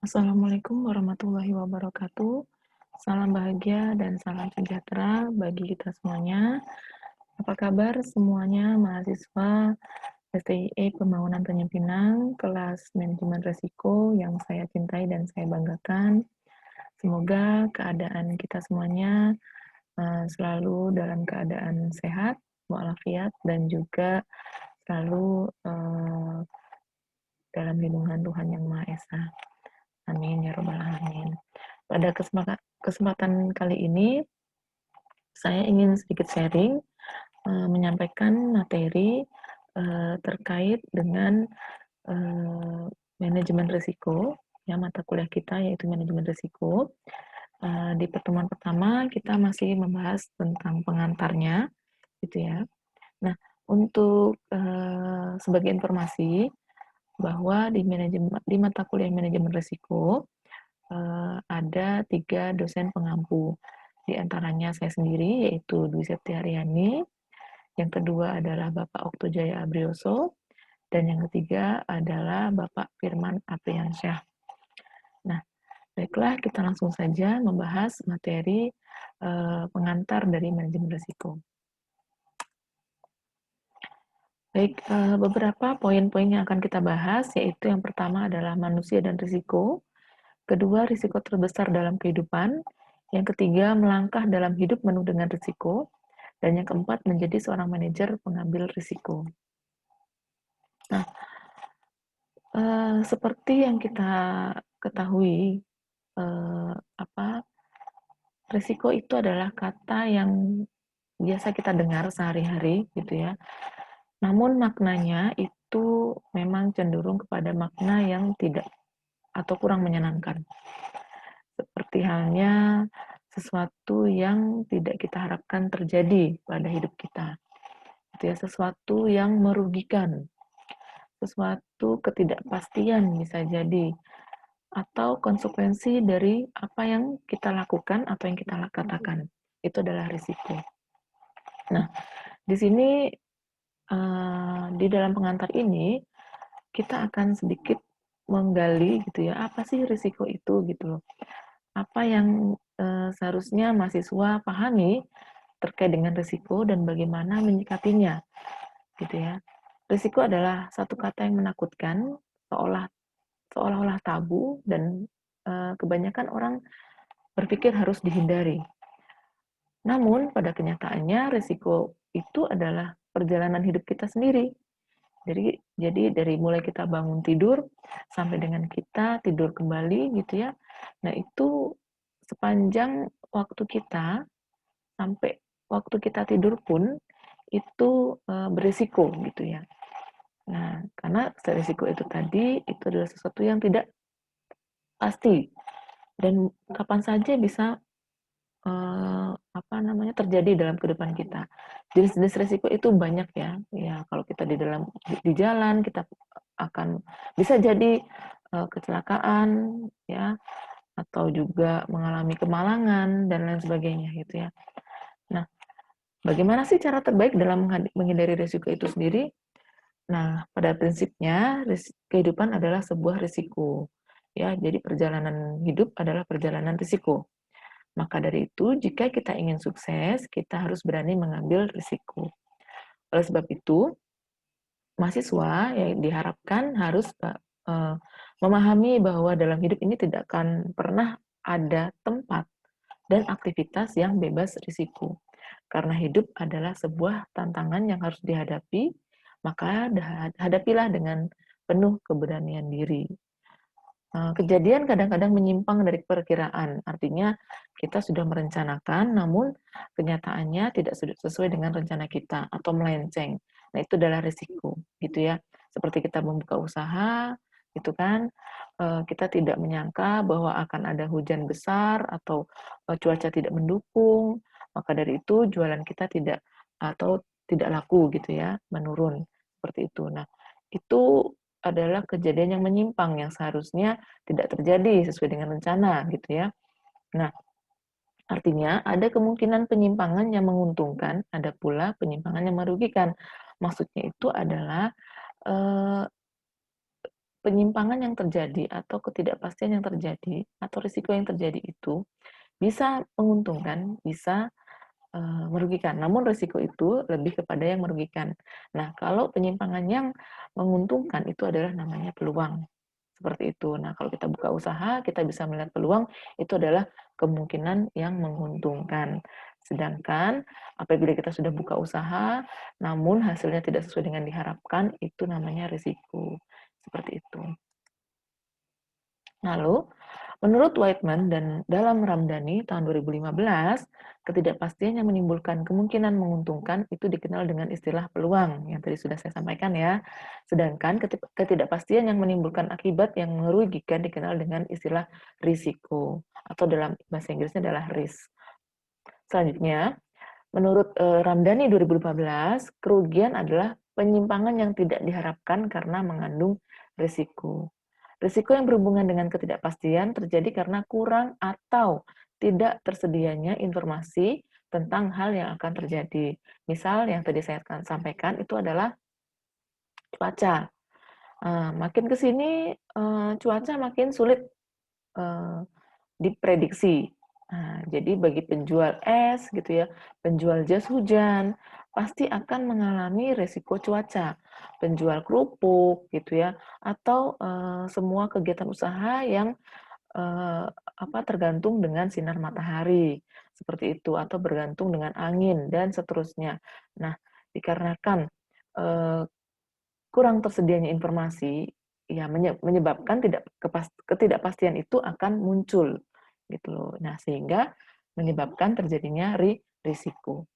Assalamualaikum warahmatullahi wabarakatuh. Salam bahagia dan salam sejahtera bagi kita semuanya. Apa kabar semuanya mahasiswa STIE Pembangunan Tanjung Pinang, kelas manajemen risiko yang saya cintai dan saya banggakan. Semoga keadaan kita semuanya selalu dalam keadaan sehat, walafiat, dan juga selalu dalam lindungan Tuhan Yang Maha Esa. Amin ya robbal alamin. Pada kesempatan kali ini, saya ingin sedikit sharing, menyampaikan materi terkait dengan manajemen risiko, ya, mata kuliah kita yaitu manajemen risiko. Di pertemuan pertama kita masih membahas tentang pengantarnya, gitu ya. Nah, untuk sebagai informasi bahwa di mata kuliah manajemen risiko ada 3 dosen pengampu. Di antaranya saya sendiri, yaitu Dwi Septiaryani, yang kedua adalah Bapak Oktojaya Abrioso, dan yang ketiga adalah Bapak Firman Apriansyah. Nah, baiklah kita langsung saja membahas materi pengantar dari manajemen risiko. Baik, beberapa poin-poin yang akan kita bahas, yaitu yang pertama adalah manusia dan risiko, kedua, risiko terbesar dalam kehidupan, yang ketiga, melangkah dalam hidup penuh dengan risiko, dan yang keempat, menjadi seorang manajer pengambil risiko. Nah, seperti yang kita ketahui, risiko itu adalah kata yang biasa kita dengar sehari-hari, gitu ya. Namun maknanya itu memang cenderung kepada makna yang tidak atau kurang menyenangkan. Seperti halnya sesuatu yang tidak kita harapkan terjadi pada hidup kita. Itu ya, sesuatu yang merugikan, sesuatu ketidakpastian bisa jadi, atau konsekuensi dari apa yang kita lakukan atau yang kita katakan. Itu adalah risiko. Nah, di sini di dalam pengantar ini kita akan sedikit menggali gitu ya, apa sih risiko itu gitu loh. Apa yang seharusnya mahasiswa pahami terkait dengan risiko dan bagaimana menyikapinya gitu ya. Risiko adalah satu kata yang menakutkan, seolah-olah tabu dan kebanyakan orang berpikir harus dihindari. Namun pada kenyataannya risiko itu adalah perjalanan hidup kita sendiri. Jadi dari mulai kita bangun tidur sampai dengan kita tidur kembali gitu ya. Nah, itu sepanjang waktu kita sampai waktu kita tidur pun itu berisiko gitu ya. Nah, karena risiko itu tadi itu adalah sesuatu yang tidak pasti dan kapan saja bisa terjadi dalam kehidupan kita. Jenis-jenis risiko itu banyak ya. Ya, kalau kita di jalan kita akan bisa jadi kecelakaan ya, atau juga mengalami kemalangan dan lain sebagainya gitu ya. Nah, bagaimana sih cara terbaik dalam menghindari risiko itu sendiri? Nah, pada prinsipnya kehidupan adalah sebuah risiko. Ya, jadi perjalanan hidup adalah perjalanan risiko. Maka dari itu, jika kita ingin sukses, kita harus berani mengambil risiko. Oleh sebab itu, mahasiswa yang diharapkan harus memahami bahwa dalam hidup ini tidak akan pernah ada tempat dan aktivitas yang bebas risiko. Karena hidup adalah sebuah tantangan yang harus dihadapi, maka hadapilah dengan penuh keberanian diri. Kejadian kadang-kadang menyimpang dari perkiraan, artinya kita sudah merencanakan, namun kenyataannya tidak sesuai dengan rencana kita atau melenceng. Nah, itu adalah risiko, gitu ya. Seperti kita membuka usaha, gitu kan, kita tidak menyangka bahwa akan ada hujan besar atau cuaca tidak mendukung, maka dari itu jualan kita tidak laku, gitu ya, menurun seperti itu. Nah, itu adalah kejadian yang menyimpang yang seharusnya tidak terjadi sesuai dengan rencana gitu ya. Nah, artinya ada kemungkinan penyimpangan yang menguntungkan, ada pula penyimpangan yang merugikan. Maksudnya itu adalah penyimpangan yang terjadi atau ketidakpastian yang terjadi atau risiko yang terjadi itu bisa menguntungkan, bisa merugikan. Namun risiko itu lebih kepada yang merugikan. Nah, kalau penyimpangan yang menguntungkan itu adalah namanya peluang. Seperti itu. Nah, kalau kita buka usaha, kita bisa melihat peluang, itu adalah kemungkinan yang menguntungkan. Sedangkan apabila kita sudah buka usaha, namun hasilnya tidak sesuai dengan diharapkan, itu namanya risiko. Seperti itu. Lalu, menurut Whiteman dan dalam Ramdhani tahun 2015, ketidakpastian yang menimbulkan kemungkinan menguntungkan itu dikenal dengan istilah peluang, yang tadi sudah saya sampaikan ya. Sedangkan ketidakpastian yang menimbulkan akibat yang merugikan dikenal dengan istilah risiko, atau dalam bahasa Inggrisnya adalah risk. Selanjutnya, menurut Ramdhani 2015, kerugian adalah penyimpangan yang tidak diharapkan karena mengandung risiko. Risiko yang berhubungan dengan ketidakpastian terjadi karena kurang atau tidak tersedianya informasi tentang hal yang akan terjadi. Misal yang tadi saya akan sampaikan itu adalah cuaca. Makin ke sini cuaca makin sulit diprediksi. Nah, jadi bagi penjual es gitu ya, penjual jas hujan, pasti akan mengalami resiko cuaca. Penjual kerupuk gitu ya, atau semua kegiatan usaha yang tergantung dengan sinar matahari seperti itu, atau bergantung dengan angin dan seterusnya. Nah, dikarenakan eh, kurang tersedianya informasi, ya menyebabkan ketidakpastian itu akan muncul gitu loh. Nah, sehingga menyebabkan terjadinya risiko.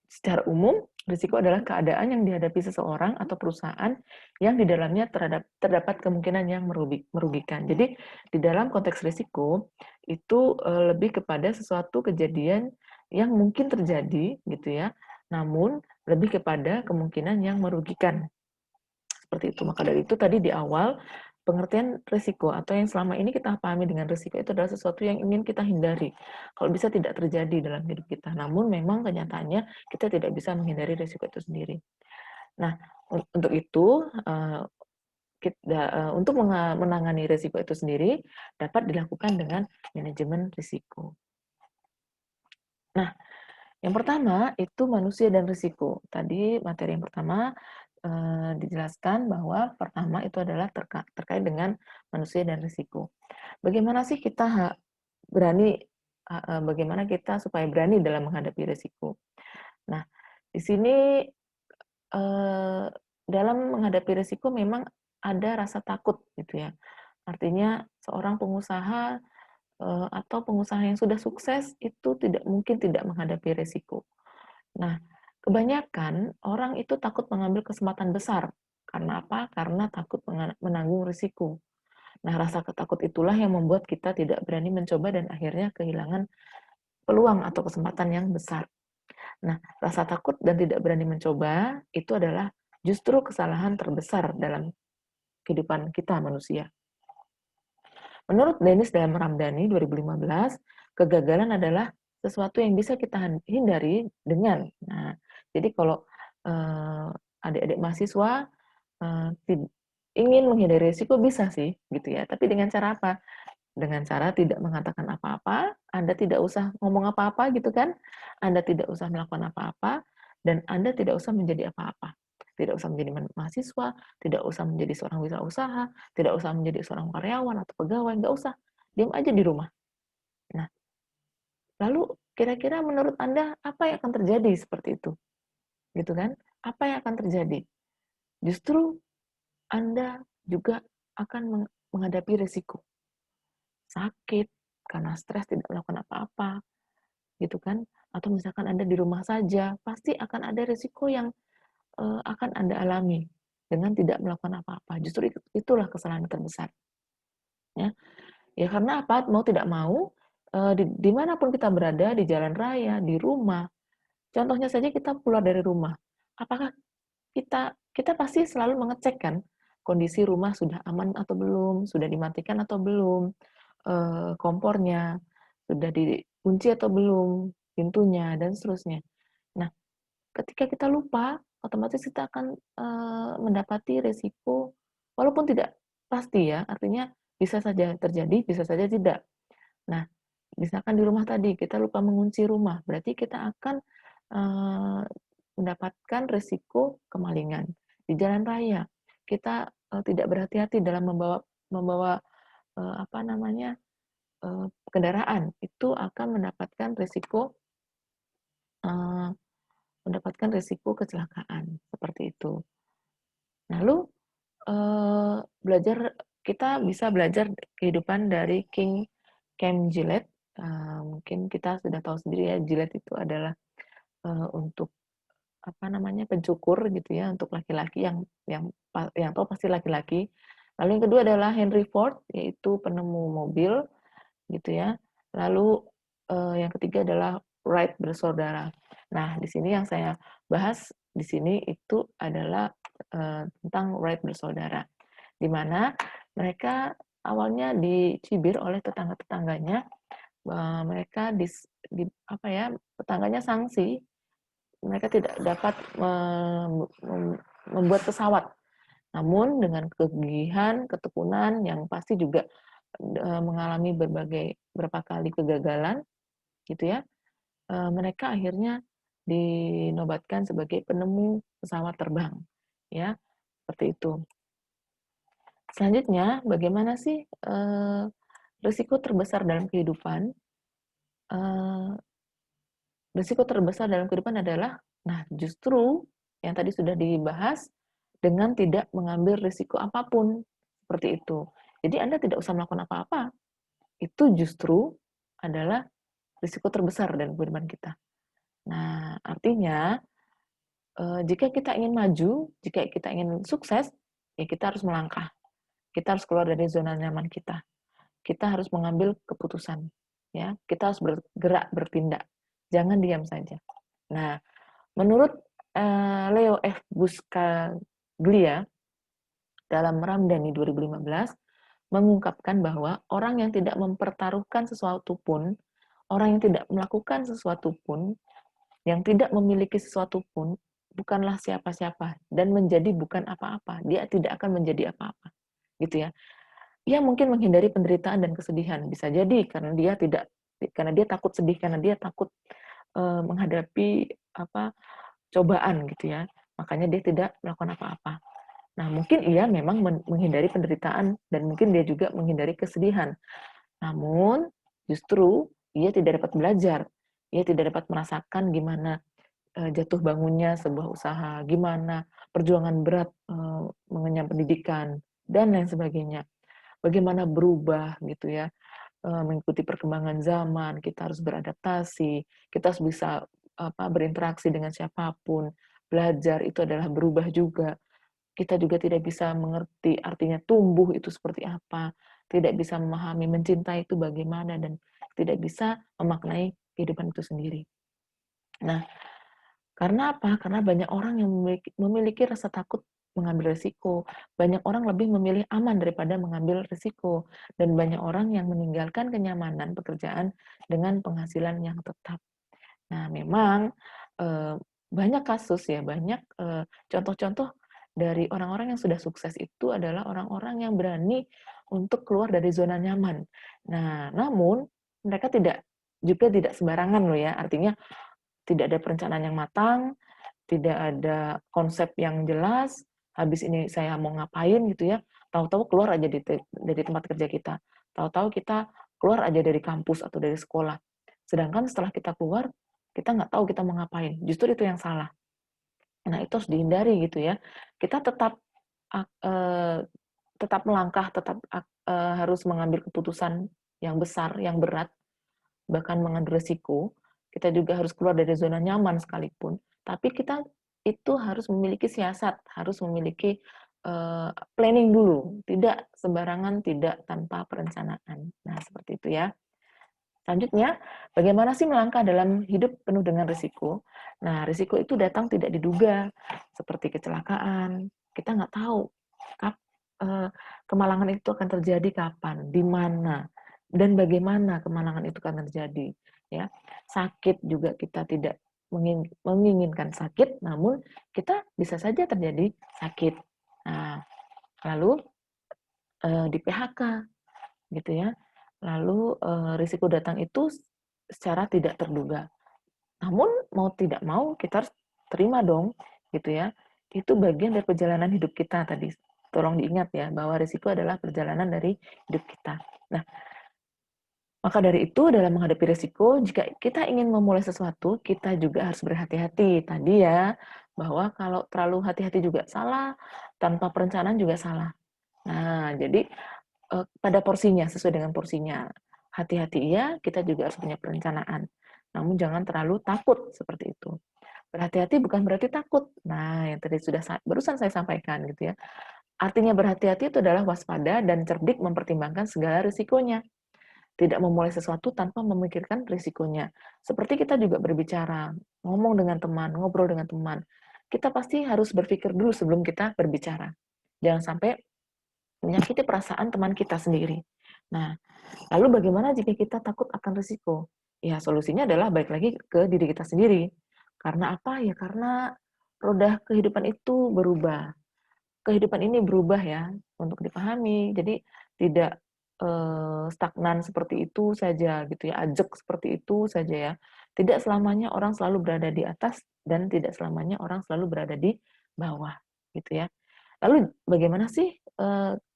Secara umum, risiko adalah keadaan yang dihadapi seseorang atau perusahaan yang di dalamnya terdapat kemungkinan yang merugikan. Jadi, di dalam konteks risiko itu lebih kepada sesuatu kejadian yang mungkin terjadi gitu ya, namun lebih kepada kemungkinan yang merugikan. Seperti itu. Maka dari itu tadi di awal, pengertian risiko atau yang selama ini kita pahami dengan risiko itu adalah sesuatu yang ingin kita hindari. Kalau bisa tidak terjadi dalam hidup kita. Namun memang kenyataannya kita tidak bisa menghindari risiko itu sendiri. Nah, untuk itu untuk menangani risiko itu sendiri dapat dilakukan dengan manajemen risiko. Nah, yang pertama itu manusia dan risiko. Tadi materi yang pertama dijelaskan bahwa pertama itu adalah terkait dengan manusia dan risiko. Bagaimana sih kita berani, bagaimana kita supaya berani dalam menghadapi risiko? Nah, di sini dalam menghadapi risiko memang ada rasa takut gitu ya. Artinya seorang pengusaha atau pengusaha yang sudah sukses itu tidak mungkin tidak menghadapi risiko. Nah, kebanyakan orang itu takut mengambil kesempatan besar. Karena apa? Karena takut menanggung risiko. Nah, rasa ketakut itulah yang membuat kita tidak berani mencoba dan akhirnya kehilangan peluang atau kesempatan yang besar. Nah, rasa takut dan tidak berani mencoba itu adalah justru kesalahan terbesar dalam kehidupan kita manusia. Menurut Dennis dalam Ramdhani 2015, kegagalan adalah sesuatu yang bisa kita hindari dengan. Nah, jadi kalau adik-adik mahasiswa ingin menghindari risiko bisa sih, gitu ya. Tapi dengan cara apa? Dengan cara tidak mengatakan apa-apa, Anda tidak usah ngomong apa-apa gitu kan, Anda tidak usah melakukan apa-apa, dan Anda tidak usah menjadi apa-apa. Tidak usah menjadi mahasiswa, tidak usah menjadi seorang wirausaha, tidak usah menjadi seorang karyawan atau pegawai, nggak usah. Diam aja di rumah. Nah, lalu kira-kira menurut Anda apa yang akan terjadi seperti itu? Gitu kan? Apa yang akan terjadi? Justru Anda juga akan menghadapi risiko. Sakit, karena stres tidak melakukan apa-apa, gitu kan? Atau misalkan Anda di rumah saja, pasti akan ada risiko yang akan Anda alami dengan tidak melakukan apa-apa. Justru itulah kesalahan terbesar. Ya, ya karena apa? Mau tidak mau, dimanapun kita berada, di jalan raya, di rumah, contohnya saja kita keluar dari rumah, apakah kita pasti selalu mengecek kan kondisi rumah sudah aman atau belum, sudah dimatikan atau belum, kompornya sudah dikunci atau belum, pintunya dan seterusnya. Nah, ketika kita lupa, otomatis kita akan mendapati resiko walaupun tidak pasti ya, artinya bisa saja terjadi, bisa saja tidak. Nah, misalkan di rumah tadi kita lupa mengunci rumah, berarti kita akan eee, mendapatkan risiko kemalingan. Di jalan raya, kita, tidak berhati-hati dalam membawa membawa, apa namanya, kendaraan, itu akan eee, mendapatkan risiko kecelakaan, seperti itu. Lalu, belajar kita bisa belajar kehidupan dari King Gillette, mungkin kita sudah tahu sendiri ya, Gillette itu adalah, untuk apa namanya, pencukur gitu ya, untuk laki-laki yang tahu pasti laki-laki. Lalu yang kedua adalah Henry Ford, yaitu penemu mobil gitu ya. Lalu, yang ketiga adalah Wright bersaudara. Nah, di sini yang saya bahas di sini itu adalah, tentang Wright bersaudara, di mana mereka awalnya dicibir oleh tetangga-tetangganya, mereka apa ya, tetangganya sanksi, mereka tidak dapat membuat pesawat. Namun dengan kegigihan, ketekunan yang pasti juga, mengalami berapa kali kegagalan gitu ya, mereka akhirnya dinobatkan sebagai penemu pesawat terbang, ya, seperti itu. Selanjutnya, bagaimana sih, risiko terbesar dalam kehidupan? Eee, Risiko terbesar dalam kehidupan adalah, nah justru yang tadi sudah dibahas, dengan tidak mengambil risiko apapun, seperti itu. Jadi Anda tidak usah melakukan apa-apa, itu justru adalah risiko terbesar dalam kehidupan kita. Nah, artinya, jika kita ingin maju, jika kita ingin sukses, ya kita harus melangkah. Kita harus keluar dari zona nyaman kita. Kita harus mengambil keputusan, ya. Kita harus bergerak, bertindak. Jangan diam saja. Nah, menurut, Leo F. Buscaglia dalam Ramdhani 2015 mengungkapkan bahwa orang yang tidak mempertaruhkan sesuatu pun, orang yang tidak melakukan sesuatu pun, yang tidak memiliki sesuatu pun, bukanlah siapa-siapa dan menjadi bukan apa-apa. Dia tidak akan menjadi apa-apa. Gitu ya. Ia mungkin menghindari penderitaan dan kesedihan. Bisa jadi karena dia takut sedih, karena dia takut menghadapi apa cobaan gitu ya. Makanya dia tidak melakukan apa-apa. Nah, mungkin ia memang menghindari penderitaan dan mungkin dia juga menghindari kesedihan. Namun, justru ia tidak dapat belajar. Ia tidak dapat merasakan gimana jatuh bangunnya sebuah usaha, gimana perjuangan berat mengenyam pendidikan dan lain sebagainya. Bagaimana berubah gitu ya, mengikuti perkembangan zaman, kita harus beradaptasi, kita harus bisa berinteraksi dengan siapapun, belajar itu adalah berubah juga. Kita juga tidak bisa mengerti artinya tumbuh itu seperti apa, tidak bisa memahami mencintai itu bagaimana, dan tidak bisa memaknai kehidupan itu sendiri. Nah, karena apa? Karena banyak orang yang memiliki rasa takut mengambil risiko. Banyak orang lebih memilih aman daripada mengambil risiko. Dan banyak orang yang meninggalkan kenyamanan pekerjaan dengan penghasilan yang tetap. Nah, memang banyak kasus ya, banyak contoh-contoh dari orang-orang yang sudah sukses itu adalah orang-orang yang berani untuk keluar dari zona nyaman. Nah, namun mereka juga tidak sembarangan loh ya, artinya tidak ada perencanaan yang matang, tidak ada konsep yang jelas, habis ini saya mau ngapain gitu ya, tahu-tahu keluar aja dari tempat kerja kita, tahu-tahu kita keluar aja dari kampus atau dari sekolah. Sedangkan setelah kita keluar, kita nggak tahu kita mau ngapain, justru itu yang salah. Nah, itu harus dihindari gitu ya. Kita tetap melangkah, harus mengambil keputusan yang besar, yang berat, bahkan mengambil risiko. Kita juga harus keluar dari zona nyaman sekalipun, tapi kita itu harus memiliki siasat, harus memiliki planning dulu, tidak sembarangan, tidak tanpa perencanaan. Nah, seperti itu ya. Selanjutnya, bagaimana sih melangkah dalam hidup penuh dengan risiko? Nah, risiko itu datang tidak diduga, seperti kecelakaan. Kita nggak tahu kemalangan itu akan terjadi kapan, di mana, dan bagaimana kemalangan itu akan terjadi. Ya, sakit juga kita tidak menginginkan sakit, namun kita bisa saja terjadi sakit. Nah, lalu di PHK gitu ya. Lalu risiko datang itu secara tidak terduga. Namun mau tidak mau kita harus terima dong gitu ya. Itu bagian dari perjalanan hidup kita tadi. Tolong diingat ya bahwa risiko adalah perjalanan dari hidup kita. Nah, maka dari itu dalam menghadapi risiko, jika kita ingin memulai sesuatu, kita juga harus berhati-hati. Tadi ya, bahwa kalau terlalu hati-hati juga salah, tanpa perencanaan juga salah. Nah, jadi pada porsinya, sesuai dengan porsinya. Hati-hati iya, kita juga harus punya perencanaan. Namun jangan terlalu takut seperti itu. Berhati-hati bukan berarti takut. Nah, yang tadi sudah barusan saya sampaikan gitu ya. Artinya berhati-hati itu adalah waspada dan cerdik mempertimbangkan segala risikonya. Tidak memulai sesuatu tanpa memikirkan risikonya. Seperti kita juga berbicara, ngomong dengan teman, ngobrol dengan teman. Kita pasti harus berpikir dulu sebelum kita berbicara. Jangan sampai menyakiti perasaan teman kita sendiri. Nah, lalu bagaimana jika kita takut akan risiko? Ya, solusinya adalah balik lagi ke diri kita sendiri. Karena apa? Ya karena roda kehidupan itu berubah. Kehidupan ini berubah ya, untuk dipahami. Jadi tidak stagnan seperti itu saja gitu ya, ajek seperti itu saja ya. Tidak selamanya orang selalu berada di atas dan tidak selamanya orang selalu berada di bawah gitu ya. Lalu bagaimana sih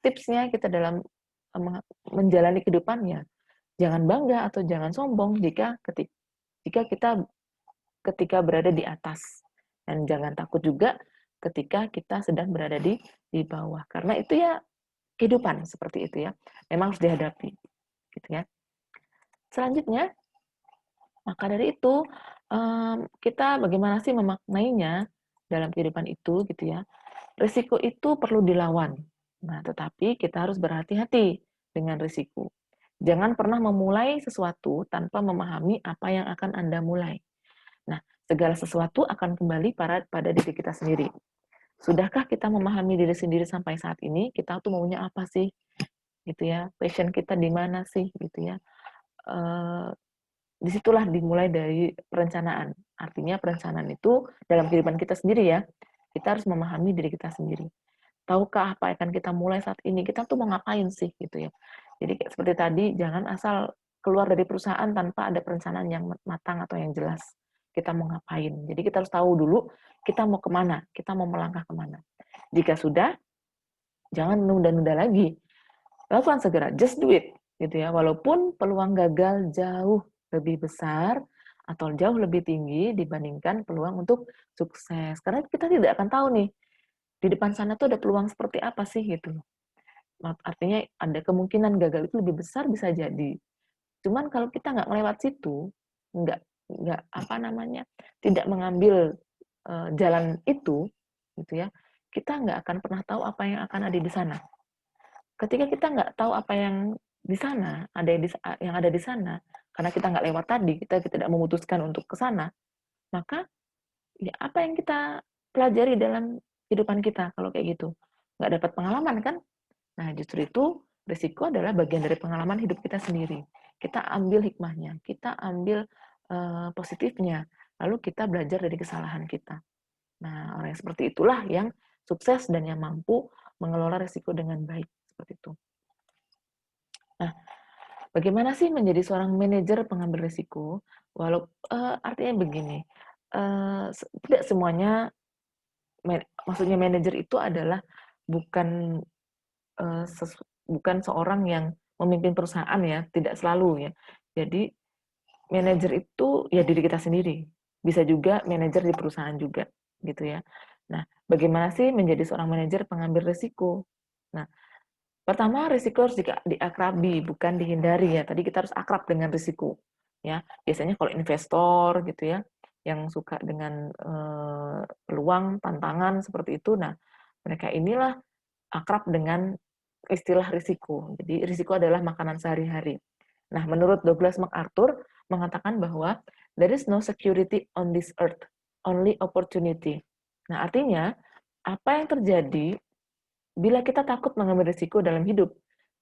tipsnya kita dalam menjalani kehidupannya? Jangan bangga atau jangan sombong jika kita ketika berada di atas, dan jangan takut juga ketika kita sedang berada di bawah. Karena itu ya kehidupan seperti itu ya. Memang harus dihadapi gitu ya. Selanjutnya, maka dari itu kita bagaimana sih memaknainya dalam kehidupan itu gitu ya. Risiko itu perlu dilawan. Nah, tetapi kita harus berhati-hati dengan risiko. Jangan pernah memulai sesuatu tanpa memahami apa yang akan Anda mulai. Nah, segala sesuatu akan kembali pada diri kita sendiri. Sudahkah kita memahami diri sendiri sampai saat ini? Kita tuh maunya apa sih? Gitu ya. Passion kita di mana sih? Gitu ya. Disitulah dimulai dari perencanaan. Artinya perencanaan itu dalam kehidupan kita sendiri ya. Kita harus memahami diri kita sendiri. Tahukah apa yang akan kita mulai saat ini? Kita tuh mau ngapain sih gitu ya. Jadi seperti tadi, jangan asal keluar dari perusahaan tanpa ada perencanaan yang matang atau yang jelas. Kita mau ngapain. Jadi kita harus tahu dulu kita mau kemana, kita mau melangkah kemana. Jika sudah, jangan nunda-nunda lagi. Lakukan segera, just do it. Gitu ya. Walaupun peluang gagal jauh lebih besar atau jauh lebih tinggi dibandingkan peluang untuk sukses. Karena kita tidak akan tahu nih, di depan sana tuh ada peluang seperti apa sih gitu. Artinya ada kemungkinan gagal itu lebih besar bisa jadi. Cuman kalau kita nggak melewat situ, nggak apa namanya, tidak mengambil jalan itu, gitu ya, kita nggak akan pernah tahu apa yang akan ada di sana. Ketika kita nggak tahu apa yang di sana, yang ada di sana, karena kita nggak lewat tadi, kita tidak memutuskan untuk ke sana, maka ya apa yang kita pelajari dalam kehidupan kita kalau kayak gitu? Nggak dapat pengalaman kan? Nah, justru itu risiko adalah bagian dari pengalaman hidup kita sendiri. Kita ambil hikmahnya, kita ambil positifnya, lalu kita belajar dari kesalahan kita. Nah, orang yang seperti itulah yang sukses dan yang mampu mengelola risiko dengan baik seperti itu. Nah, bagaimana sih menjadi seorang manajer pengambil risiko? Artinya begini, tidak semuanya, maksudnya manajer itu adalah bukan bukan seorang yang memimpin perusahaan ya, tidak selalu ya. Jadi manajer itu ya diri kita sendiri. Bisa juga manajer di perusahaan juga gitu ya. Nah, bagaimana sih menjadi seorang manajer pengambil risiko? Nah, pertama risiko harus diakrabi, bukan dihindari ya. Tadi kita harus akrab dengan risiko. Ya, biasanya kalau investor gitu ya, yang suka dengan peluang, tantangan seperti itu, nah mereka inilah akrab dengan istilah risiko. Jadi risiko adalah makanan sehari-hari. Nah, menurut Douglas MacArthur mengatakan bahwa there is no security on this earth, only opportunity. Nah, artinya apa yang terjadi bila kita takut mengambil risiko dalam hidup?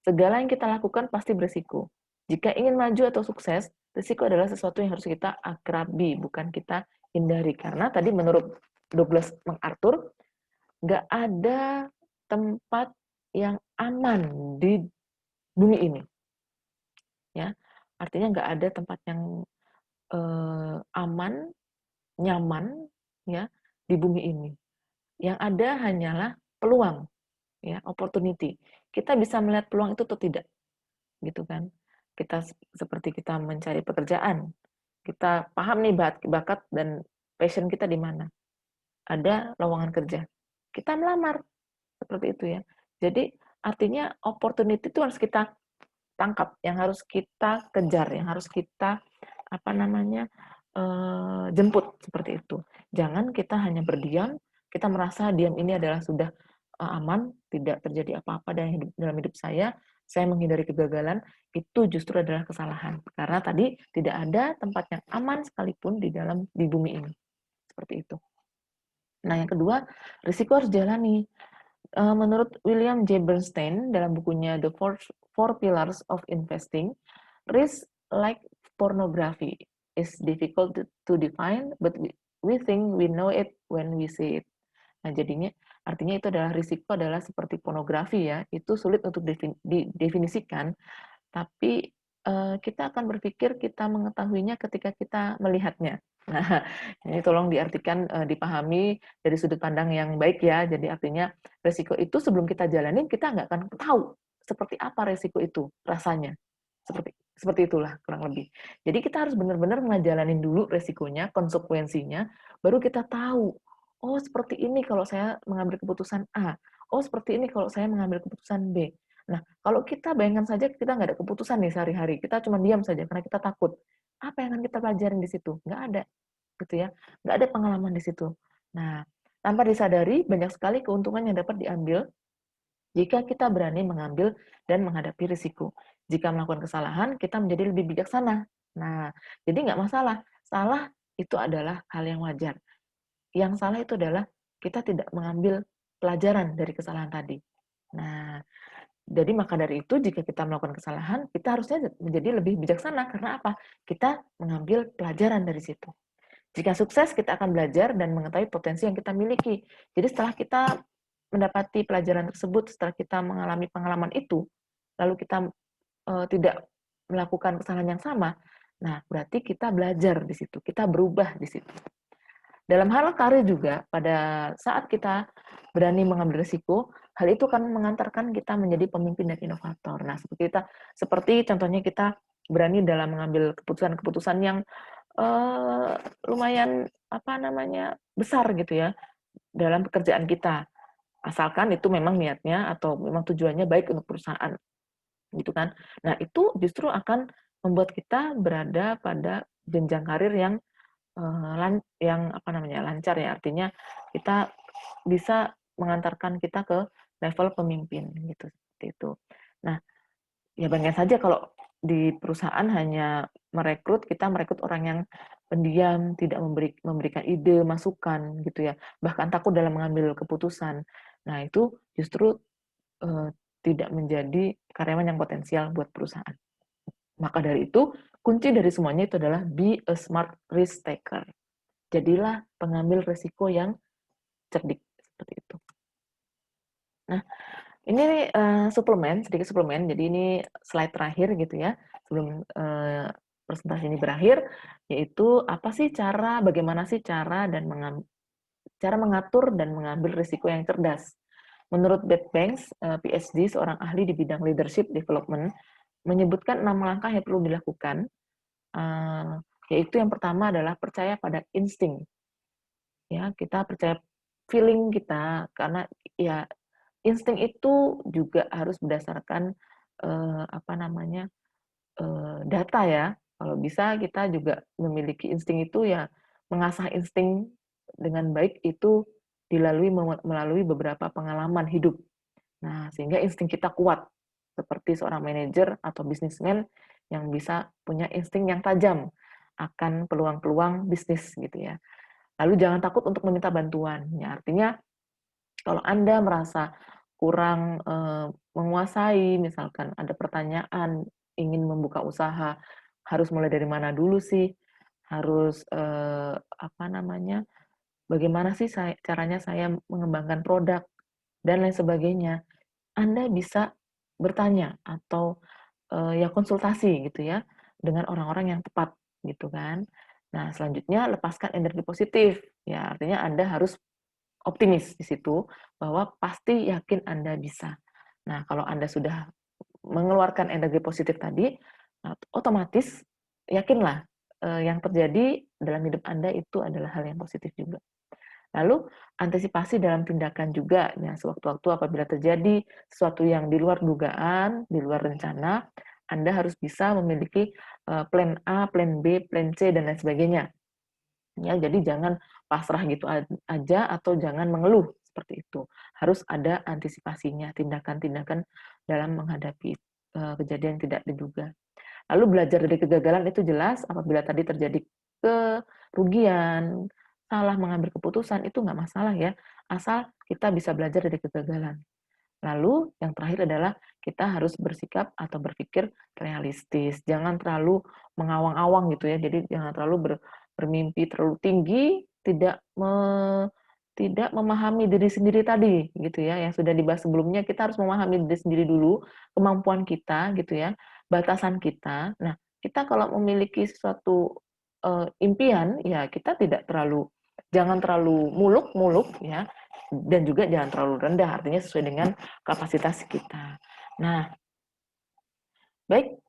Segala yang kita lakukan pasti berisiko. Jika ingin maju atau sukses, risiko adalah sesuatu yang harus kita akrabi, bukan kita hindari. Karena tadi menurut Douglas MacArthur, nggak ada tempat yang aman di bumi ini, ya. Artinya nggak ada tempat yang aman, nyaman, ya, di bumi ini. Yang ada hanyalah peluang, ya, opportunity. Kita bisa melihat peluang itu atau tidak, gitu kan. Kita seperti kita mencari pekerjaan, kita paham nih bakat dan passion kita di mana. Ada lowongan kerja, kita melamar, seperti itu ya. Jadi artinya opportunity itu harus kita tangkap, yang harus kita kejar, yang harus kita apa namanya jemput, seperti itu. Jangan kita hanya berdiam, kita merasa diam ini adalah sudah aman, tidak terjadi apa-apa dalam hidup saya menghindari kegagalan, itu justru adalah kesalahan. Karena tadi tidak ada tempat yang aman sekalipun di bumi ini. Seperti itu. Nah, yang kedua, risiko harus jalani. Menurut William J. Bernstein dalam bukunya The Four Pillars of Investing, risk like pornography is difficult to define, but we think we know it when we see it. Nah, jadinya artinya itu adalah risiko adalah seperti pornografi ya, itu sulit untuk didefinisikan, tapi kita akan berpikir kita mengetahuinya ketika kita melihatnya. Nah, ini tolong diartikan, dipahami dari sudut pandang yang baik ya. Jadi artinya resiko itu sebelum kita jalanin, kita nggak akan tahu seperti apa resiko itu rasanya. Seperti itulah kurang lebih. Jadi kita harus benar-benar ngejalanin dulu resikonya, konsekuensinya, baru kita tahu, oh seperti ini kalau saya mengambil keputusan A, oh seperti ini kalau saya mengambil keputusan B. Nah, kalau kita bayangkan saja kita nggak ada keputusan nih sehari-hari, kita cuma diam saja karena kita takut. Apa yang akan kita pelajarin di situ? Nggak ada, gitu ya. Nggak ada pengalaman di situ. Nah, tanpa disadari, banyak sekali keuntungan yang dapat diambil jika kita berani mengambil dan menghadapi risiko. Jika melakukan kesalahan, kita menjadi lebih bijaksana. Nah, jadi nggak masalah. Salah itu adalah hal yang wajar. Yang salah itu adalah kita tidak mengambil pelajaran dari kesalahan tadi. Nah, jadi maka dari itu jika kita melakukan kesalahan, kita harusnya menjadi lebih bijaksana. Karena apa? Kita mengambil pelajaran dari situ. Jika sukses, kita akan belajar dan mengetahui potensi yang kita miliki. Jadi setelah kita mendapati pelajaran tersebut, setelah kita mengalami pengalaman itu, lalu kita tidak melakukan kesalahan yang sama, nah berarti kita belajar di situ, kita berubah di situ. Dalam hal karir juga, pada saat kita berani mengambil risiko, hal itu akan mengantarkan kita menjadi pemimpin dan inovator. Nah, seperti contohnya kita berani dalam mengambil keputusan-keputusan yang lumayan besar gitu ya dalam pekerjaan kita. Asalkan itu memang niatnya atau memang tujuannya baik untuk perusahaan, gitu kan. Nah, itu justru akan membuat kita berada pada jenjang karir yang lancar ya, artinya kita bisa mengantarkan kita ke level pemimpin gitu, seperti itu. Nah, ya bayangkan saja kalau di perusahaan hanya kita merekrut orang yang pendiam, tidak memberikan ide, masukan gitu ya, bahkan takut dalam mengambil keputusan. Nah, itu justru tidak menjadi karyawan yang potensial buat perusahaan. Maka dari itu, kunci dari semuanya itu adalah be a smart risk taker. Jadilah pengambil risiko yang cerdik, seperti itu. Nah, ini sedikit suplemen. Jadi ini slide terakhir gitu ya, sebelum presentasi ini berakhir, yaitu bagaimana sih cara mengatur dan mengambil risiko yang cerdas. Menurut Beth Banks, PhD, seorang ahli di bidang leadership development, menyebutkan 6 langkah yang perlu dilakukan, yaitu yang pertama adalah percaya pada insting. Ya, kita percaya feeling kita, karena ya insting itu juga harus berdasarkan data ya. Kalau bisa kita juga memiliki insting itu ya, mengasah insting dengan baik itu melalui beberapa pengalaman hidup. Nah, sehingga insting kita kuat, seperti seorang manajer atau bisnismen yang bisa punya insting yang tajam akan peluang-peluang bisnis gitu ya. Lalu jangan takut untuk meminta bantuan. Ya, artinya kalau Anda merasa kurang menguasai, misalkan ada pertanyaan, ingin membuka usaha, harus mulai dari mana dulu sih? Harus bagaimana sih caranya saya mengembangkan produk dan lain sebagainya. Anda bisa bertanya atau, ya konsultasi gitu ya, dengan orang-orang yang tepat gitu kan. Nah, selanjutnya lepaskan energi positif, ya artinya Anda harus optimis di situ bahwa pasti yakin Anda bisa. Nah, kalau Anda sudah mengeluarkan energi positif tadi, otomatis yakinlah, yang terjadi dalam hidup Anda itu adalah hal yang positif juga. Lalu antisipasi dalam tindakan juga, ya sewaktu-waktu apabila terjadi sesuatu yang di luar dugaan, di luar rencana, Anda harus bisa memiliki plan A, plan B, plan C, dan lain sebagainya. Ya, jadi jangan pasrah gitu aja atau jangan mengeluh seperti itu. Harus ada antisipasinya, tindakan-tindakan dalam menghadapi kejadian yang tidak diduga. Lalu belajar dari kegagalan itu jelas apabila tadi terjadi kerugian, salah mengambil keputusan itu nggak masalah ya, asal kita bisa belajar dari kegagalan. Lalu yang terakhir adalah kita harus bersikap atau berpikir realistis, jangan terlalu mengawang-awang gitu ya, jadi jangan terlalu bermimpi terlalu tinggi, tidak memahami diri sendiri tadi gitu ya, yang sudah dibahas sebelumnya, kita harus memahami diri sendiri dulu, kemampuan kita gitu ya, batasan kita. Nah, kita kalau memiliki suatu, impian, ya kita tidak terlalu jangan terlalu muluk-muluk ya, dan juga jangan terlalu rendah, artinya sesuai dengan kapasitas kita. Nah, baik,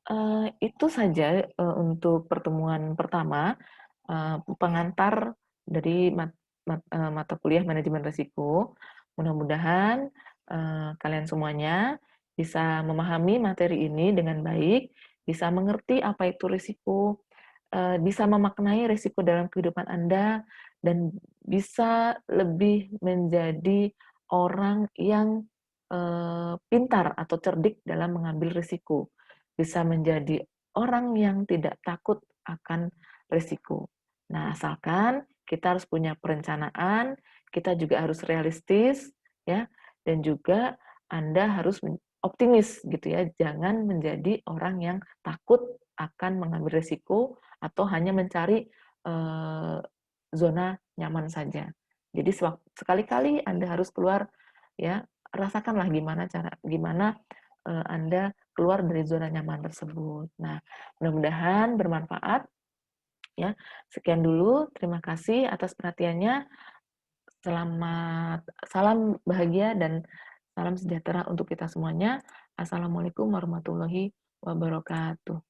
itu saja, untuk pertemuan pertama, pengantar dari mata kuliah manajemen risiko. Mudah-mudahan, kalian semuanya bisa memahami materi ini dengan baik, bisa mengerti apa itu risiko, bisa memaknai risiko dalam kehidupan Anda, dan bisa lebih menjadi orang yang, pintar atau cerdik dalam mengambil risiko. Bisa menjadi orang yang tidak takut akan risiko. Nah, asalkan kita harus punya perencanaan, kita juga harus realistis, ya, dan juga Anda harus optimis gitu ya, jangan menjadi orang yang takut akan mengambil risiko atau hanya mencari, zona nyaman saja. Jadi sekali-kali Anda harus keluar, ya, rasakanlah gimana, Anda keluar dari zona nyaman tersebut. Nah, mudah-mudahan bermanfaat, ya. Sekian dulu, terima kasih atas perhatiannya. Salam bahagia dan salam sejahtera untuk kita semuanya. Assalamualaikum warahmatullahi wabarakatuh.